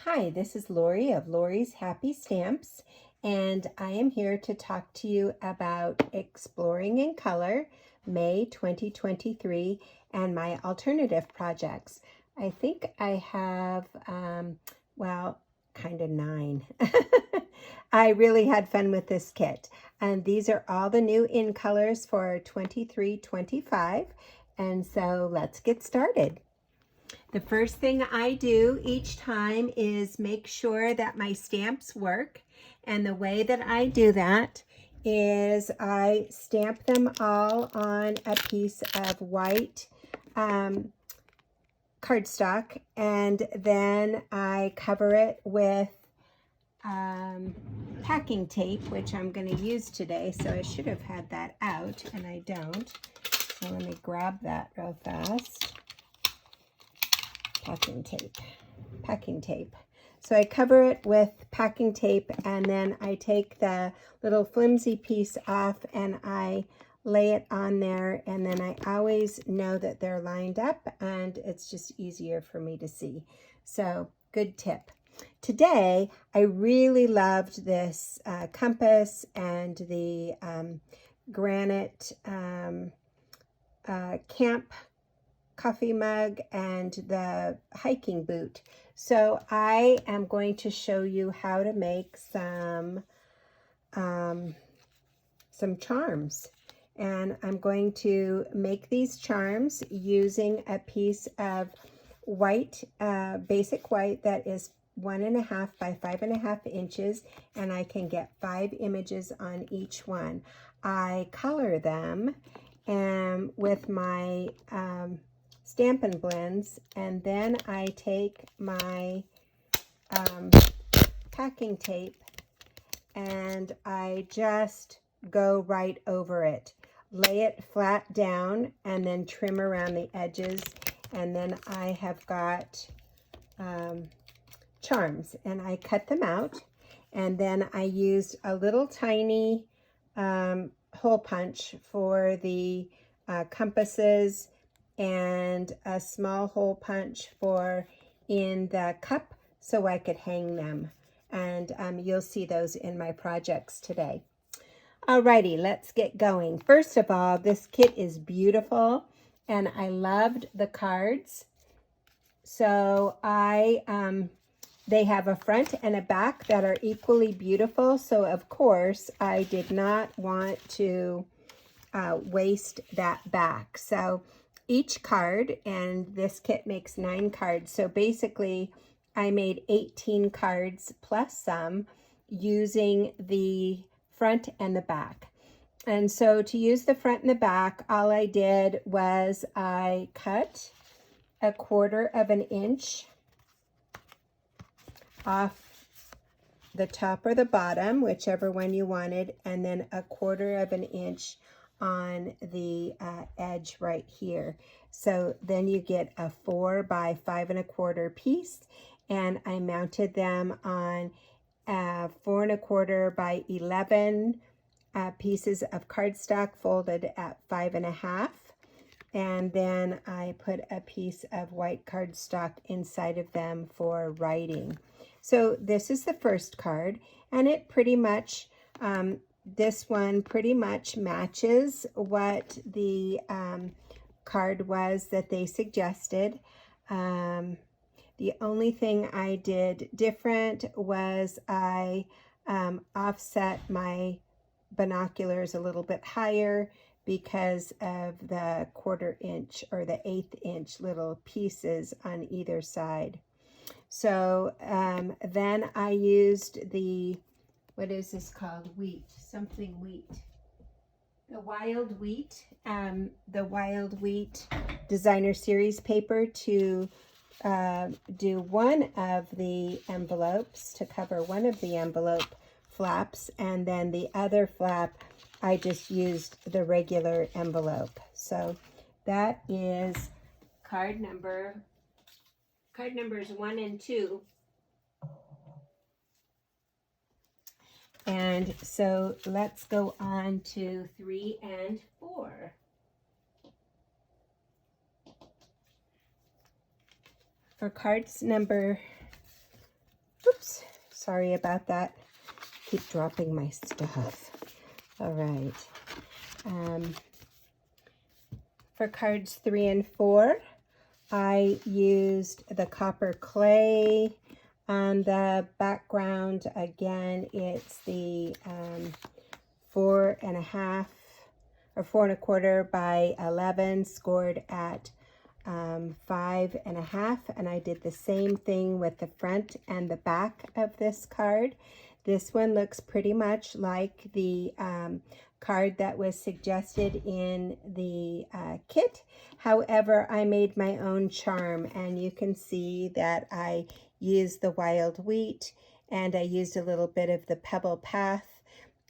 Hi, this is Lori of Lori's Happy Stamps, and I am here to talk to you about Exploring in Color, May 2023, and my alternative projects. I think I have, well, kind of 9. I really had fun with this kit, and these are all the new in colors for 23-25, and so let's get started. The first thing I do each time is make sure that my stamps work. And the way that I do that is I stamp them all on a piece of white cardstock, and then I cover it with packing tape, which I'm going to use today. So I should have had that out, and I don't. So let me grab that real fast. Packing tape. So I cover it with packing tape, and then I take the little flimsy piece off and I lay it on there, and then I always know that they're lined up and it's just easier for me to see. So good tip. Today I really loved this compass and the granite camp coffee mug and the hiking boot. So I am going to show you how to make some charms. And I'm going to make these charms using a piece of white, basic white that is 1.5 by 5.5 inches, and I can get 5 images on each one. I color them with my Stampin' Blends, and then I take my packing tape and I just go right over it. Lay it flat down and then trim around the edges, and then I have got charms, and I cut them out, and then I used a little tiny hole punch for the compasses and a small hole punch for in the cup so I could hang them. And you'll see those in my projects today. Alrighty, let's get going. First of all, this kit is beautiful, and I loved the cards. So they have a front and a back that are equally beautiful. So of course, I did not want to waste that back. So each card, and this kit makes 9 cards. So basically, I made 18 cards plus some using the front and the back. And so to use the front and the back, all I did was I cut 1/4 inch off the top or the bottom, whichever one you wanted, and then 1/4 inch on the edge right here. So then you get a 4 by 5.25 piece, and I mounted them on 4.25 by 11 pieces of cardstock folded at 5.5. And then I put a piece of white cardstock inside of them for writing. So this is the first card, and it pretty much, this one pretty much matches what the card was that they suggested. The only thing I did different was I offset my binoculars a little bit higher because of the 1/4 inch or the 1/8 inch little pieces on either side. So then I used the, what is this called? Wheat, something wheat. The Wild Wheat Designer Series paper to do one of the envelopes, to cover one of the envelope flaps, and then the other flap I just used the regular envelope. So that is card numbers 1 and 2. And so let's go on to 3 and 4. For cards number Oops, sorry about that. Keep dropping my stuff. All right. For cards 3 and 4, I used the copper clay on the background. Again, it's the 4.5 or 4.25 by 11 scored at 5.5, and I did the same thing with the front and the back of this card. This one looks pretty much like the card that was suggested in the kit. However, I made my own charm, and you can see that I used the wild wheat and I used a little bit of the pebble path.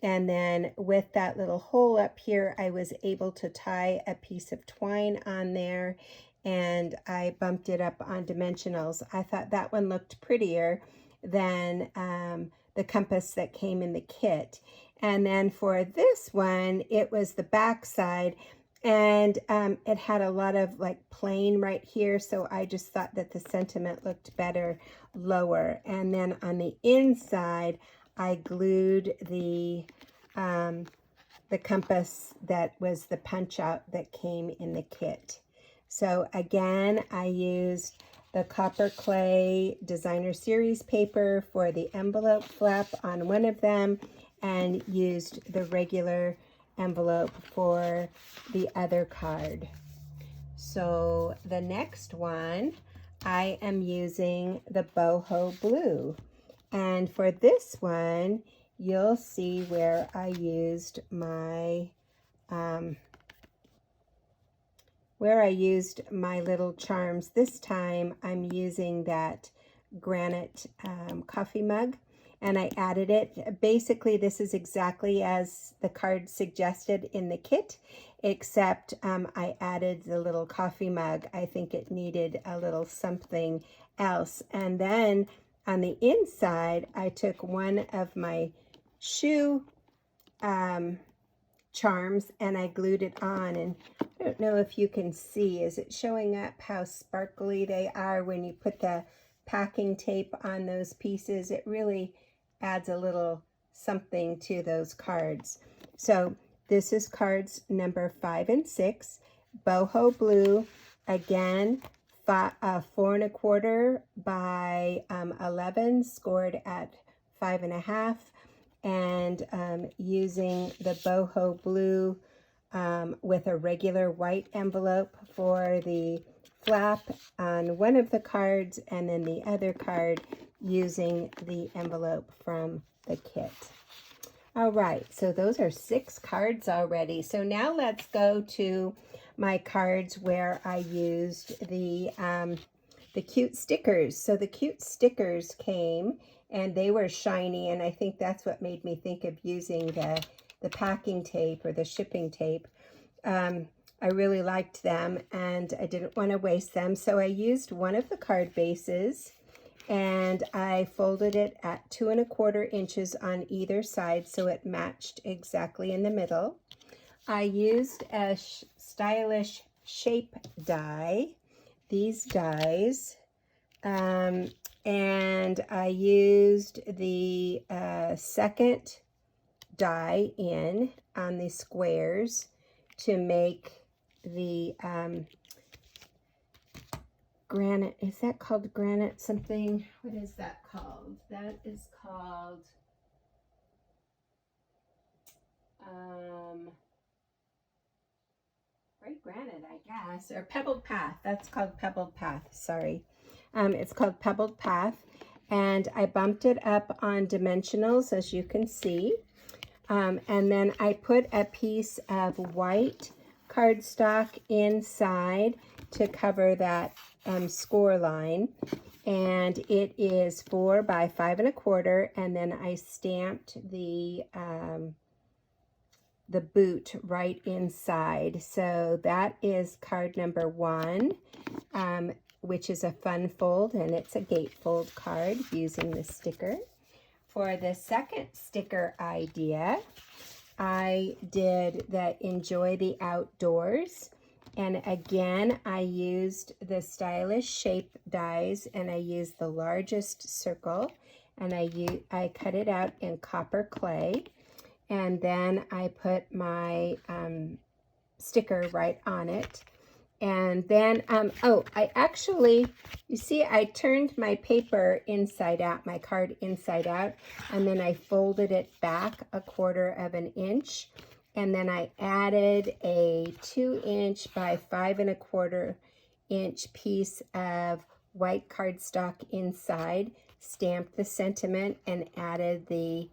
And then with that little hole up here, I was able to tie a piece of twine on there, and I bumped it up on dimensionals. I thought that one looked prettier than the compass that came in the kit. And then for this one, it was the back side, and it had a lot of like plain right here, so I just thought that the sentiment looked better lower. And then on the inside, I glued the compass that was the punch out that came in the kit. So again, I used the copper clay designer series paper for the envelope flap on one of them, and used the regular envelope for the other card. So the next one, I am using the boho blue. And for this one, you'll see where I used my little charms. This time I'm using that granite coffee mug, and I added it. Basically, this is exactly as the card suggested in the kit, except I added the little coffee mug. I think it needed a little something else. And then on the inside, I took one of my shoe charms and I glued it on, and I don't know if you can see, is it showing up how sparkly they are when you put the packing tape on those pieces? It really adds a little something to those cards. So this is cards number 5 and 6, boho blue, again 4.25 by 11 scored at 5.5, and using the boho blue with a regular white envelope for the flap on one of the cards, and then the other card using the envelope from the kit. All right, so those are 6 cards already. So now let's go to my cards where I used the cute stickers. So the cute stickers came and they were shiny, and I think that's what made me think of using the packing tape or the shipping tape. I really liked them and I didn't want to waste them, so I used one of the card bases and I folded it at 2.25 inches on either side so it matched exactly in the middle. I used a stylish shape die, these dies, and I used the second die in on the squares to make the granite. Is that called granite something? What is that called? That is called right, granite, I guess, or pebbled path. That's called pebbled path. Sorry. It's called pebbled path, and I bumped it up on dimensionals, as you can see. And then I put a piece of white cardstock inside to cover that score line, and it is 4 by 5.25, and then I stamped the boot right inside. So that is card number 1, which is a fun fold, and it's a gatefold card using the sticker. For the second sticker idea, I did the Enjoy the Outdoors, and again I used the stylish shape dies, and I used the largest circle, and I cut it out in copper clay, and then I put my sticker right on it. And then, I actually, you see, I turned my paper inside out, my card inside out, and then I folded it back 1/4 of an inch. And then I added a 2-inch by 5 1/4 inch piece of white cardstock inside, stamped the sentiment, and added the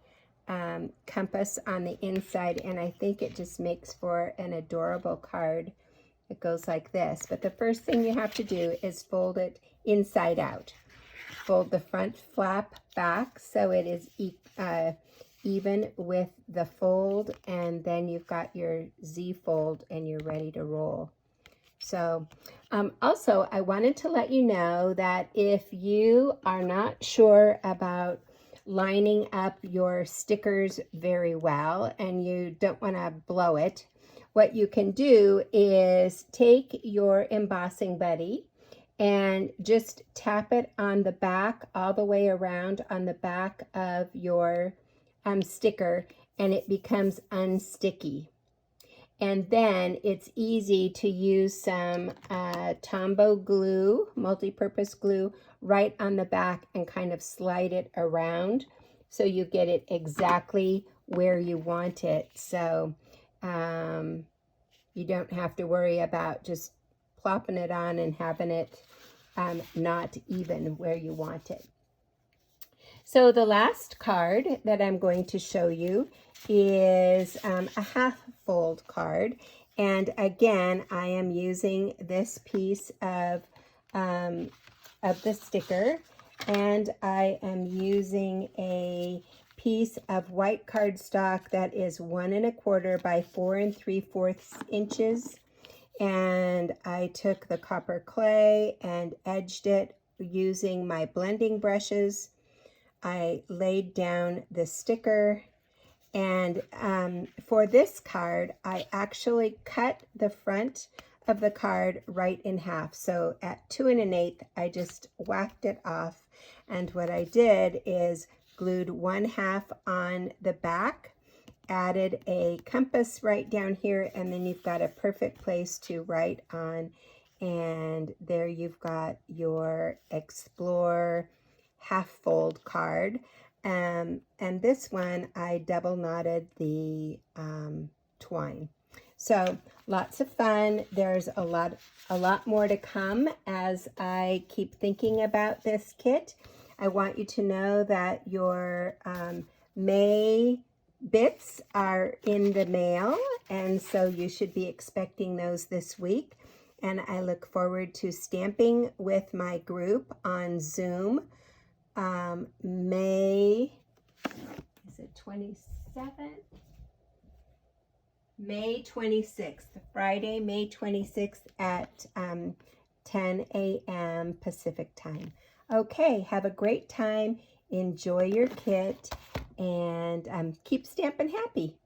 compass on the inside. And I think it just makes for an adorable card. It goes like this, but the first thing you have to do is fold it inside out. Fold the front flap back so it is even with the fold, and then you've got your Z fold and you're ready to roll. So also I wanted to let you know that if you are not sure about lining up your stickers very well and you don't want to blow it, what you can do is take your embossing buddy and just tap it on the back, all the way around on the back of your sticker, and it becomes unsticky. And then it's easy to use some Tombow glue, multi-purpose glue, right on the back and kind of slide it around so you get it exactly where you want it. So you don't have to worry about just plopping it on and having it not even where you want it. So the last card that I'm going to show you is a half fold card. And again, I am using this piece of the sticker, and I am using a piece of white cardstock that is 1 1/4 by 4 3/4 inches. And I took the copper clay and edged it using my blending brushes. I laid down the sticker, and for this card, I actually cut the front of the card right in half. So at 2 1/8, I just whacked it off. And what I did is glued 1/2 on the back, added a compass right down here, and then you've got a perfect place to write on. And there you've got your Explore half fold card. And this one, I double knotted the twine. So lots of fun. There's a lot more to come as I keep thinking about this kit. I want you to know that your May bits are in the mail, and so you should be expecting those this week. And I look forward to stamping with my group on Zoom. May, is it 27th? May 26th, Friday, May 26th at 10 a.m. Pacific time. Okay, have a great time. Enjoy your kit, and keep stamping happy.